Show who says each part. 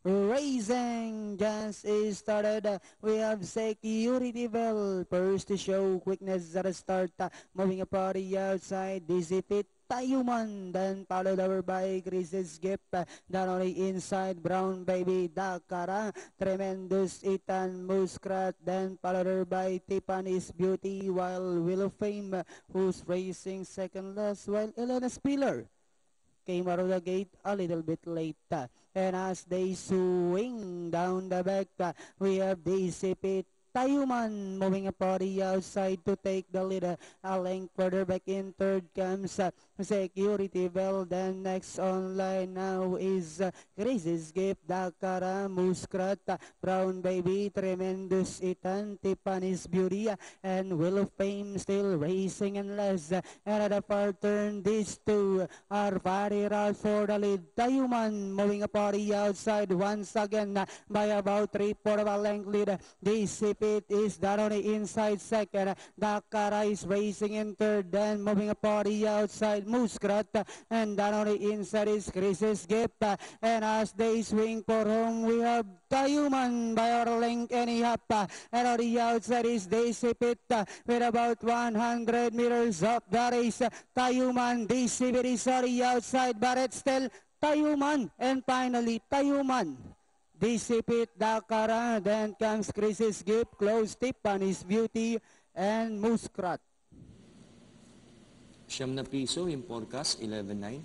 Speaker 1: Racing just is started. We have Security Bell. First to show quickness at the start. Moving a party outside. Dissipate. Tayuman, then followed over by Chris's Gift, down on the inside, Brown Baby, Dakara, Tremendous Ethan Muskrat, then followed over by Tiffany's Beauty, while Wheel of Fame, who's racing second last, while Elena Spiller came out of the gate a little bit late. And as they swing down the back, we have Dissipate Tayuman moving a party outside to take the lead. A length further back in third comes Security Bell. Then next online now is Grace's Gift, Dakara, Muskrat, Brown Baby, Tremendous Ethan, Tiffany's Beauty, and Wheel of Fame still racing and less. And at the far turn, these two are fighting out for the lead. Tayuman moving a party outside once again by about 3/4 of a length lead. Dissipate is down on the inside second. Dakara is racing in third, then moving a party outside Muskrat, and down on the inside is Chris's Gift. And as they swing for home, we have Tayuman by our length and a half. And on the outside is Dissipate with about 100 meters of the race. Tayuman, Dissipate is on the outside, but it's still Tayuman, and finally Tayuman. Dissipate, Dakara, then comes Chris's Gift, close Tiffany's Beauty, and Muskrat.
Speaker 2: ₱9 yung forecast, 11.9.